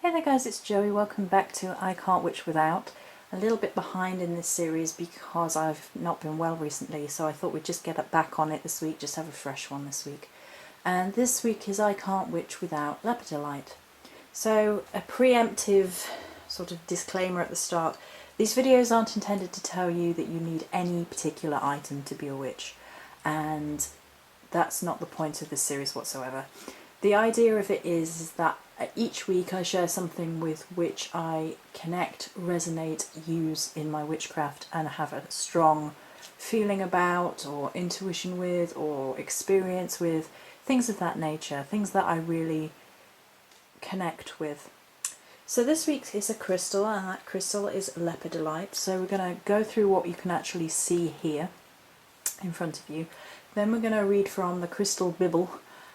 Hey there guys, it's Joey. Welcome back to I Can't Witch Without. A little bit behind in this series because I've not been well recently, so I thought we'd just get back on it this week, just have a fresh one this week. And this week is I Can't Witch Without Lepidolite. So a preemptive sort of disclaimer at the start. These videos aren't intended to tell you that you need any particular item to be a witch, and that's not the point of this series whatsoever. The idea of it is that each week I share something with which I connect, resonate, use in my witchcraft and have a strong feeling about, or intuition with, or experience with, things of that nature, things that I really connect with. So this week is a crystal, and that crystal is Lepidolite. So we're going to go through what you can actually see here in front of you. Then we're going to read from the Crystal Bible,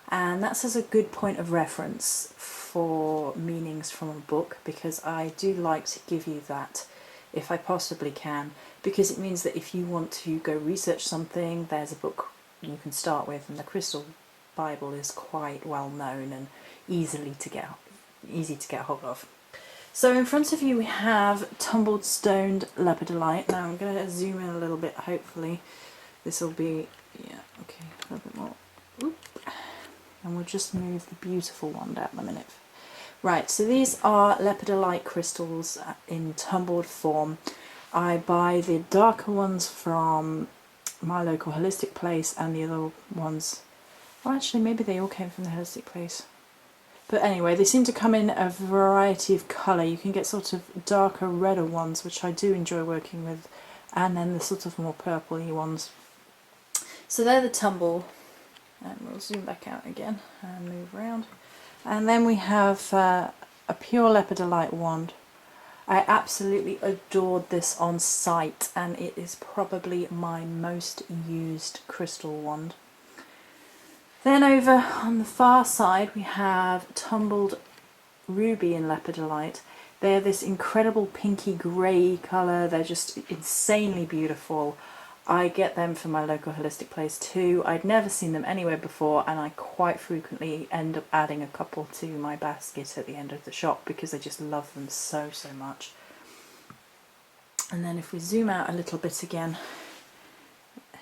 and that's as a good point of reference for meanings from a book, because I do like to give you that if I possibly can, because it means that if you want to go research something, there's a book you can start with, and the Crystal Bible is quite well known and easy to get hold of. So in front of you we have tumbled stoned lepidolite. Now I'm going to zoom in a little bit, hopefully this will be, yeah, okay, a little bit more. Oop. And we'll just move the beautiful wand out in a minute. Right, so these are lepidolite crystals in tumbled form. I buy the darker ones from my local holistic place, and the other ones, well actually maybe they all came from the holistic place. But anyway, they seem to come in a variety of colour. You can get sort of darker, redder ones, which I do enjoy working with, and then the sort of more purpley ones. So they're the tumble, and we'll zoom back out again and move around. And then we have a pure lepidolite wand. I absolutely adored this on site, and it is probably my most used crystal wand. Then over on the far side we have tumbled ruby in lepidolite. They're this incredible pinky grey colour, they're just insanely beautiful. I get them from my local holistic place too. I'd never seen them anywhere before, and I quite frequently end up adding a couple to my basket at the end of the shop because I just love them so much. And then if we zoom out a little bit again, a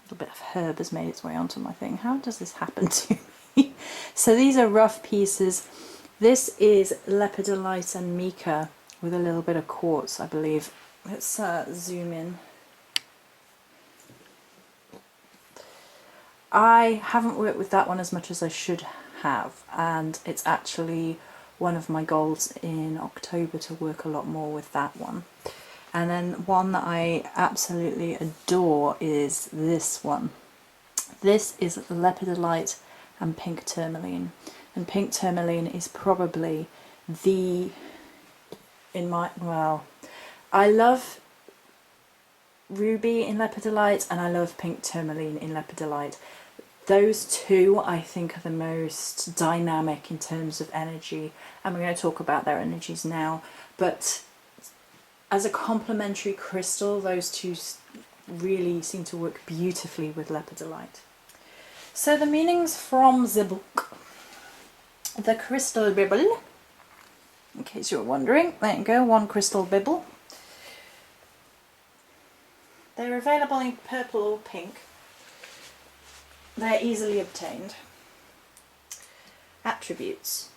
little bit of herb has made its way onto my thing. How does this happen to me? So these are rough pieces. This is lepidolite and mica with a little bit of quartz, I believe. Let's zoom in. I haven't worked with that one as much as I should have, and it's actually one of my goals in October to work a lot more with that one. And then one that I absolutely adore is this one. This is lepidolite and pink tourmaline. And pink tourmaline is probably I love ruby in lepidolite and I love pink tourmaline in lepidolite. Those two I think are the most dynamic in terms of energy, and we're going to talk about their energies now, but as a complementary crystal, those two really seem to work beautifully with lepidolite. So the meanings from the book. The Crystal Bible, in case you're wondering, there you go, one Crystal Bible. They're available in purple or pink. They're easily obtained. Attributes.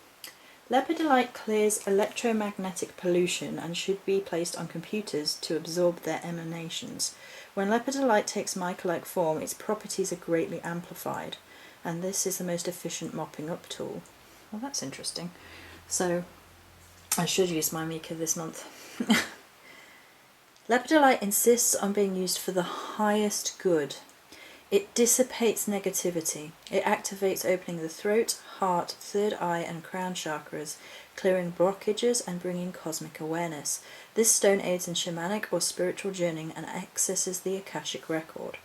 Lepidolite clears electromagnetic pollution and should be placed on computers to absorb their emanations. When lepidolite takes mica-like form, its properties are greatly amplified, and this is the most efficient mopping up tool. Well, that's interesting. So I should use my mica this month. Lepidolite insists on being used for the highest good. It dissipates negativity. It activates opening the throat, heart, third eye and crown chakras, clearing blockages and bringing cosmic awareness. This stone aids in shamanic or spiritual journeying and accesses the Akashic record.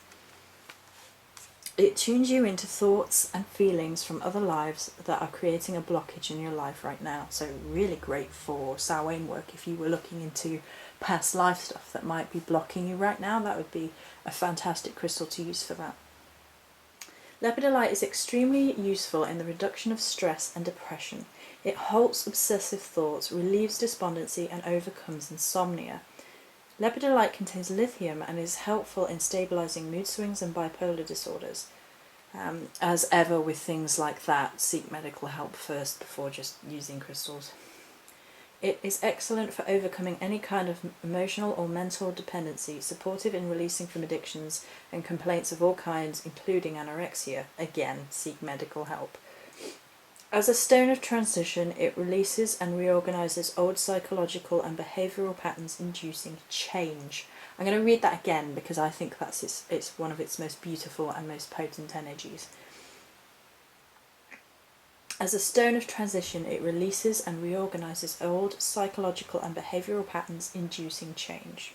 It tunes you into thoughts and feelings from other lives that are creating a blockage in your life right now. So really great for Samhain work. If you were looking into past life stuff that might be blocking you right now, that would be a fantastic crystal to use for that. Lepidolite is extremely useful in the reduction of stress and depression. It halts obsessive thoughts, relieves despondency, and overcomes insomnia. Lepidolite contains lithium and is helpful in stabilising mood swings and bipolar disorders. As ever with things like that, seek medical help first before just using crystals. It is excellent for overcoming any kind of emotional or mental dependency, supportive in releasing from addictions and complaints of all kinds, including anorexia. Again, seek medical help. As a stone of transition, it releases and reorganises old psychological and behavioural patterns, inducing change. I'm going to read that again because I think it's one of its most beautiful and most potent energies. As a stone of transition, it releases and reorganises old psychological and behavioural patterns, inducing change.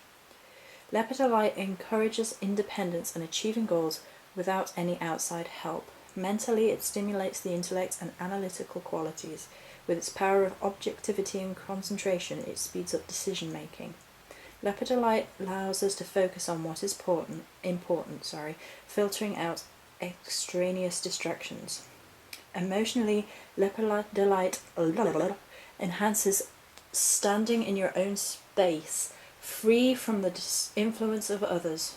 Lepidolite encourages independence and achieving goals without any outside help. Mentally, it stimulates the intellect and analytical qualities. With its power of objectivity and concentration, it speeds up decision making. Lepidolite allows us to focus on what is important, filtering out extraneous distractions. Emotionally, lepidolite enhances standing in your own space, free from the influence of others.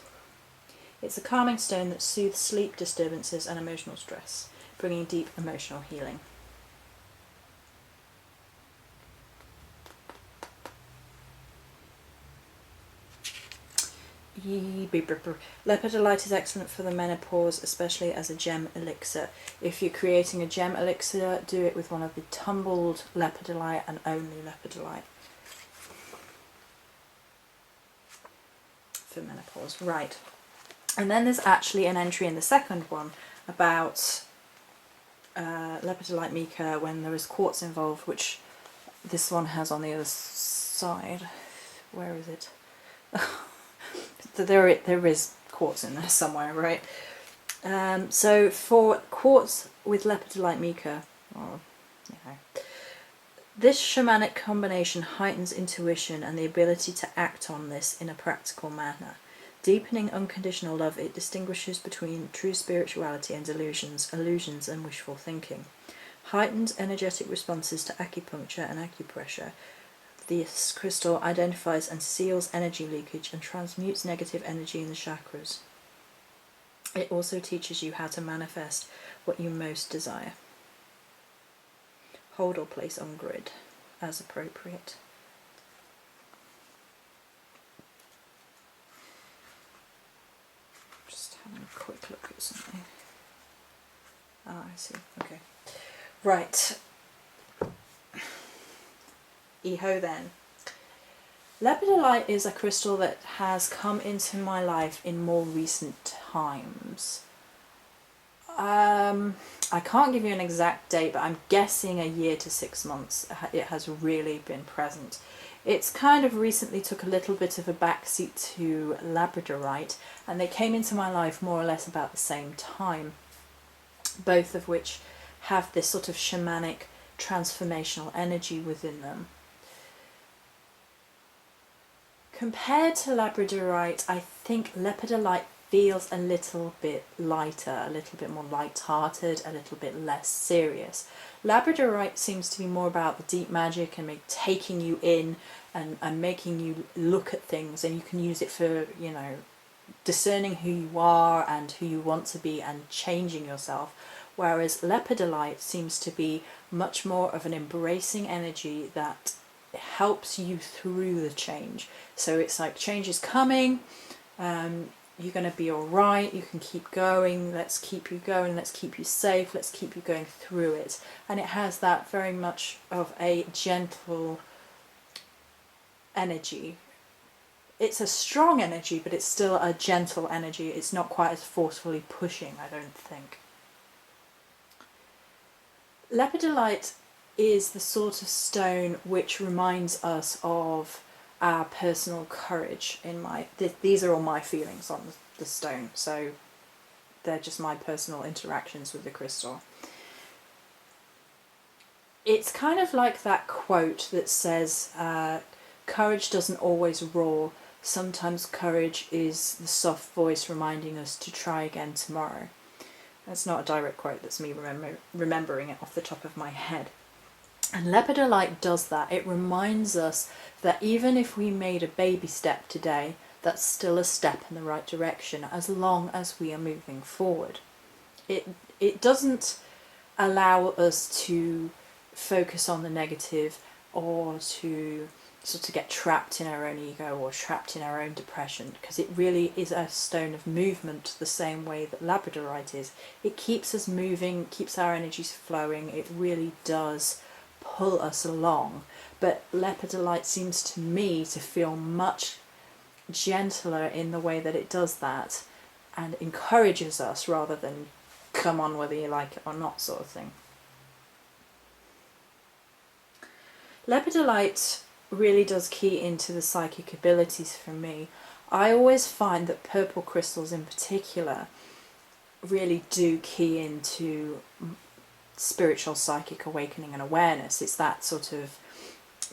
It's a calming stone that soothes sleep disturbances and emotional stress, bringing deep emotional healing. Lepidolite is excellent for the menopause, especially as a gem elixir. If you're creating a gem elixir, do it with one of the tumbled lepidolite and only lepidolite for menopause. Right. And then there's actually an entry in the second one about lepidolite mica when there is quartz involved, which this one has on the other side. Where is it? There is quartz in there somewhere, right? So for quartz with lepidolite mica, this shamanic combination heightens intuition and the ability to act on this in a practical manner. Deepening unconditional love, it distinguishes between true spirituality and illusions and wishful thinking. Heightens energetic responses to acupuncture and acupressure. This crystal identifies and seals energy leakage and transmutes negative energy in the chakras. It also teaches you how to manifest what you most desire. Hold or place on grid as appropriate. Just having a quick look at something. Ah, I see. Okay. Right. Eho then. Lepidolite is a crystal that has come into my life in more recent times. I can't give you an exact date, but I'm guessing a year to 6 months it has really been present. It's kind of recently took a little bit of a backseat to labradorite, and they came into my life more or less about the same time, both of which have this sort of shamanic transformational energy within them. Compared to labradorite, I think lepidolite feels a little bit lighter, a little bit more light-hearted, a little bit less serious. Labradorite seems to be more about the deep magic and taking you in and making you look at things, and you can use it for, discerning who you are and who you want to be and changing yourself. Whereas lepidolite seems to be much more of an embracing energy that helps you through the change. So it's like change is coming, you're going to be alright, you can keep going, let's keep you going, let's keep you safe, let's keep you going through it. And it has that very much of a gentle energy. It's a strong energy, but it's still a gentle energy. It's not quite as forcefully pushing, I don't think. Lepidolite is the sort of stone which reminds us of our personal courage. These are all my feelings on the stone, so they're just my personal interactions with the crystal. It's kind of like that quote that says, courage doesn't always roar. Sometimes courage is the soft voice reminding us to try again tomorrow. That's not a direct quote, that's me remembering it off the top of my head. And lepidolite does that. It reminds us that even if we made a baby step today, that's still a step in the right direction as long as we are moving forward. It doesn't allow us to focus on the negative or to sort of get trapped in our own ego or trapped in our own depression, because it really is a stone of movement the same way that labradorite is. It keeps us moving, keeps our energies flowing, it really does pull us along. But lepidolite seems to me to feel much gentler in the way that it does that and encourages us rather than come on whether you like it or not sort of thing. Lepidolite really does key into the psychic abilities for me. I always find that purple crystals in particular really do key into spiritual psychic awakening and awareness. It's that sort of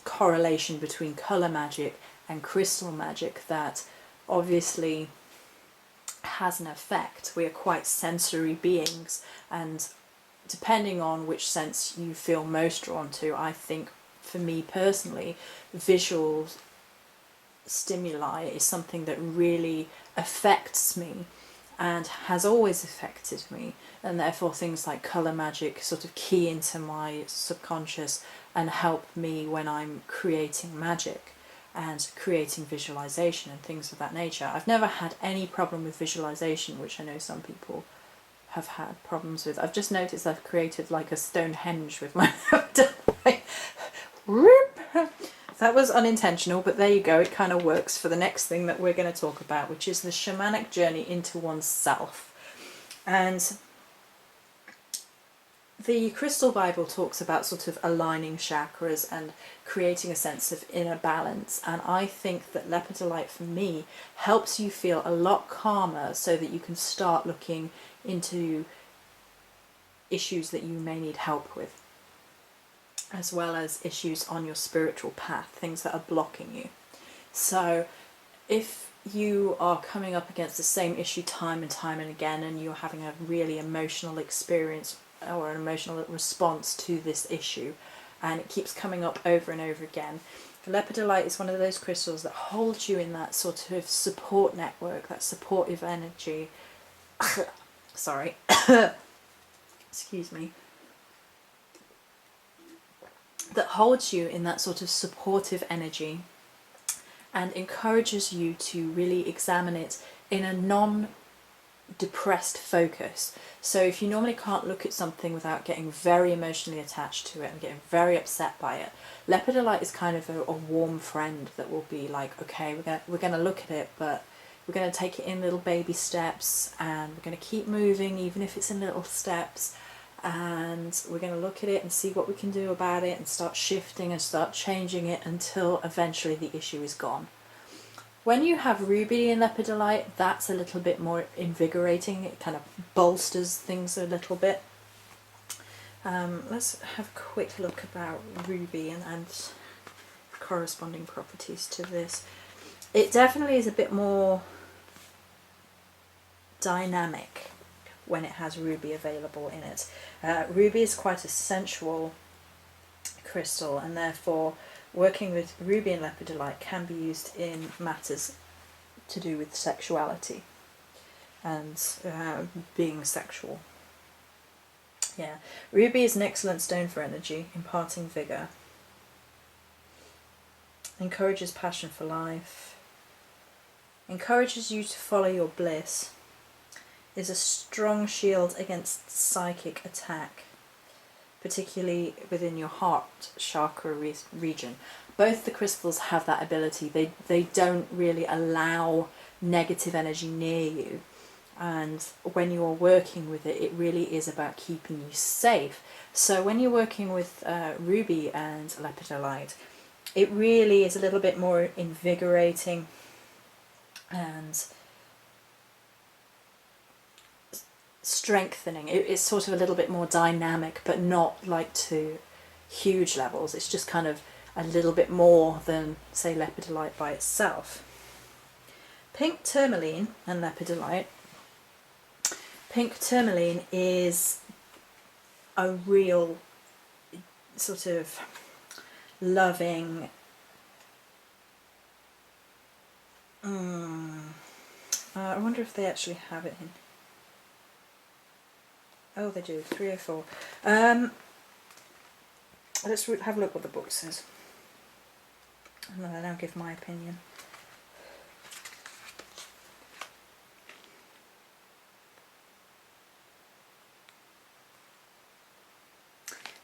correlation between colour magic and crystal magic that obviously has an effect. We are quite sensory beings, and depending on which sense you feel most drawn to, I think for me personally, visual stimuli is something that really affects me and has always affected me, and therefore things like colour magic sort of key into my subconscious and help me when I'm creating magic and creating visualization and things of that nature. I've never had any problem with visualization, which I know some people have had problems with. I've just noticed I've created like a Stonehenge with my that was unintentional, but there you go, it kind of works for the next thing that we're going to talk about, which is the shamanic journey into oneself. And the Crystal Bible talks about sort of aligning chakras and creating a sense of inner balance, and I think that lepidolite for me helps you feel a lot calmer so that you can start looking into issues that you may need help with, as well as issues on your spiritual path, things that are blocking you. So if you are coming up against the same issue time and time and again, and you're having a really emotional experience or an emotional response to this issue, and it keeps coming up over and over again, lepidolite is one of those crystals that holds you in that sort of support network, that supportive energy. Sorry. Excuse me. That holds you in that sort of supportive energy and encourages you to really examine it in a non-depressed focus. So if you normally can't look at something without getting very emotionally attached to it and getting very upset by it, lepidolite is kind of a warm friend that will be like, okay, we're gonna look at it, but we're going to take it in little baby steps, and we're going to keep moving even if it's in little steps, and we're going to look at it and see what we can do about it and start shifting and start changing it until eventually the issue is gone. When you have ruby in lepidolite, that's a little bit more invigorating. It kind of bolsters things a little bit. Let's have a quick look about ruby and corresponding properties to this. It definitely is a bit more dynamic when it has ruby available in it. Ruby is quite a sensual crystal, and therefore working with ruby and lepidolite can be used in matters to do with sexuality and being sexual. Yeah, ruby is an excellent stone for energy, imparting vigour, encourages passion for life, encourages you to follow your bliss, is a strong shield against psychic attack, particularly within your heart chakra region. Both the crystals have that ability. They don't really allow negative energy near you, and when you're working with it, it really is about keeping you safe. So when you're working with ruby and lepidolite, it really is a little bit more invigorating and strengthening. It's sort of a little bit more dynamic, but not like to huge levels. It's just kind of a little bit more than, say, lepidolite by itself. Pink tourmaline and lepidolite. Pink tourmaline is a real sort of loving, I wonder if they actually have it in. Oh, they do, 304. Let's have a look what the book says, and then I'll give my opinion.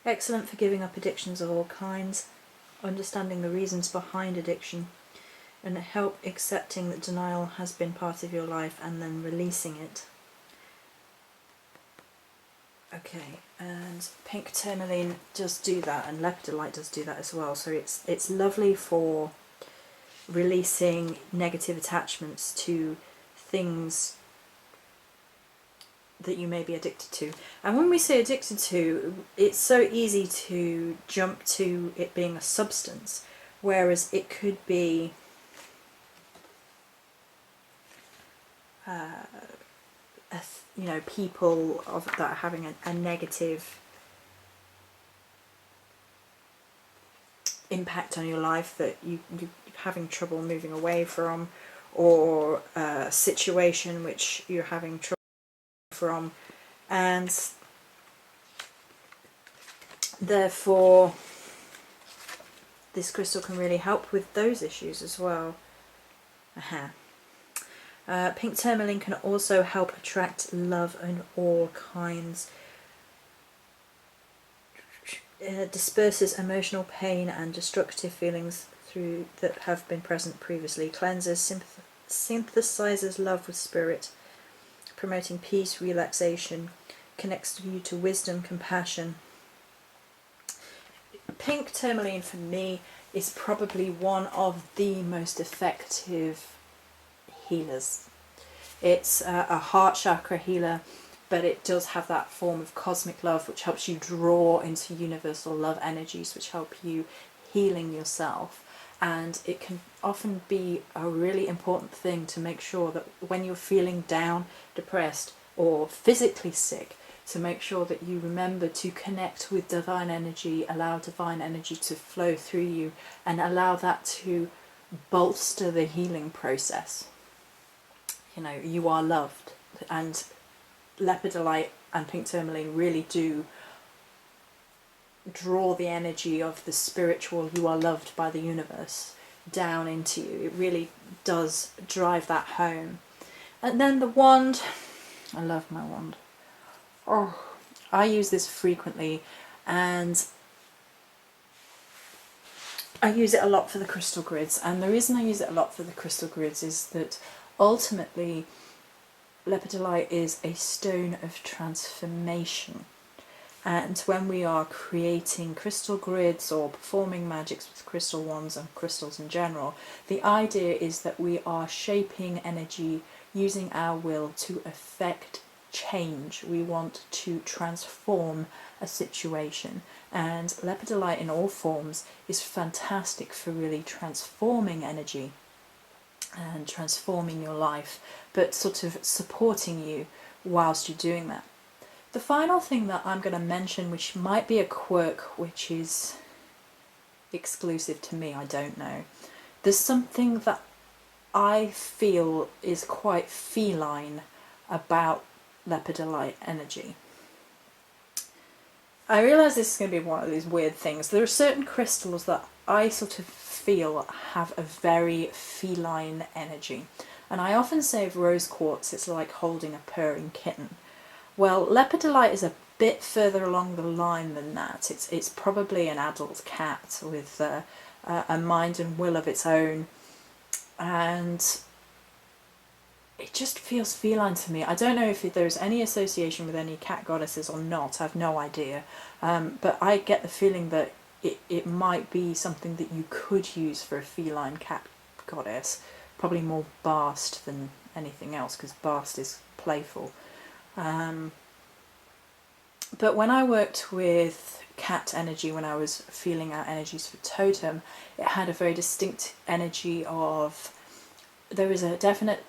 Excellent for giving up addictions of all kinds, understanding the reasons behind addiction, and help accepting that denial has been part of your life and then releasing it. Okay, and pink tourmaline does do that, and lepidolite does do that as well. So it's lovely for releasing negative attachments to things that you may be addicted to. And when we say addicted to, it's so easy to jump to it being a substance, whereas it could be people that are having a negative impact on your life that you're having trouble moving away from, or a situation which you're having trouble from, and therefore this crystal can really help with those issues as well. Pink tourmaline can also help attract love in all kinds. Disperses emotional pain and destructive feelings that have been present previously. Cleanses, synthesizes love with spirit, promoting peace, relaxation, connects you to wisdom, compassion. Pink tourmaline for me is probably one of the most effective healers. It's a heart chakra healer, but it does have that form of cosmic love which helps you draw into universal love energies which help you healing yourself. And it can often be a really important thing to make sure that when you're feeling down, depressed, or physically sick, to make sure that you remember to connect with divine energy, allow divine energy to flow through you, and allow that to bolster the healing process. You are loved, and lepidolite and pink tourmaline really do draw the energy of the spiritual "you are loved by the universe" down into you. It really does drive that home. And then the wand, I love my wand. Oh, I use this frequently, and I use it a lot for the crystal grids. And the reason I use it a lot for the crystal grids is that ultimately lepidolite is a stone of transformation. And when we are creating crystal grids or performing magics with crystal wands and crystals in general, the idea is that we are shaping energy using our will to affect change. We want to transform a situation, and lepidolite in all forms is fantastic for really transforming energy and transforming your life, but sort of supporting you whilst you're doing that. The final thing that I'm going to mention, which might be a quirk which is exclusive to me, I don't know. There's something that I feel is quite feline about lepidolite energy. I realise this is going to be one of these weird things. There are certain crystals that I sort of feel have a very feline energy. And I often say of rose quartz, it's like holding a purring kitten. Well, lepidolite is a bit further along the line than that. It's probably an adult cat with a mind and will of its own, and it just feels feline to me. I don't know if there's any association with any cat goddesses or not. I've no idea, but I get the feeling that it might be something that you could use for a feline cat goddess, probably more Bast than anything else, because Bast is playful. But when I worked with cat energy, when I was feeling out energies for totem, it had a very distinct energy of, there was a definite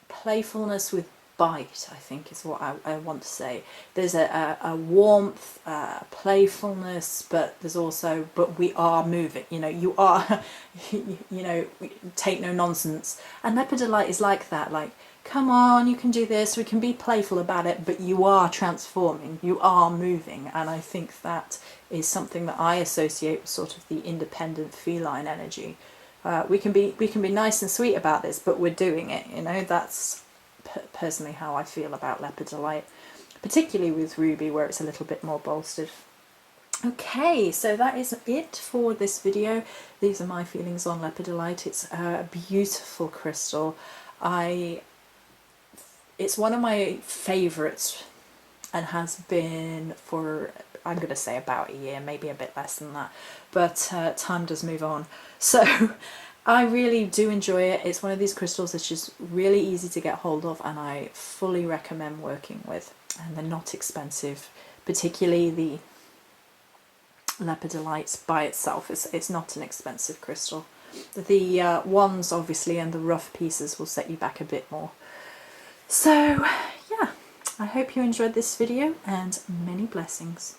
playfulness with bite, I think is what I want to say. There's a warmth, playfulness, but there's also, but we are moving, you know, you are, you know, take no nonsense. And Lepidolite is like that, like, come on, you can do this, we can be playful about it, but you are transforming, you are moving. And I think that is something that I associate with sort of the independent feline energy. We can be nice and sweet about this, but we're doing it, you know. That's personally how I feel about Lepidolite, particularly with Ruby, where it's a little bit more bolstered. Okay, so that is it for this video. These are my feelings on Lepidolite. It's a beautiful crystal. It's one of my favourites and has been for, I'm going to say about a year, maybe a bit less than that, but time does move on. So I really do enjoy it. It's one of these crystals that's just really easy to get hold of, and I fully recommend working with. And they're not expensive, particularly the Lepidolite by itself. It's not an expensive crystal. The wands, obviously, and the rough pieces will set you back a bit more. So yeah, I hope you enjoyed this video, and many blessings.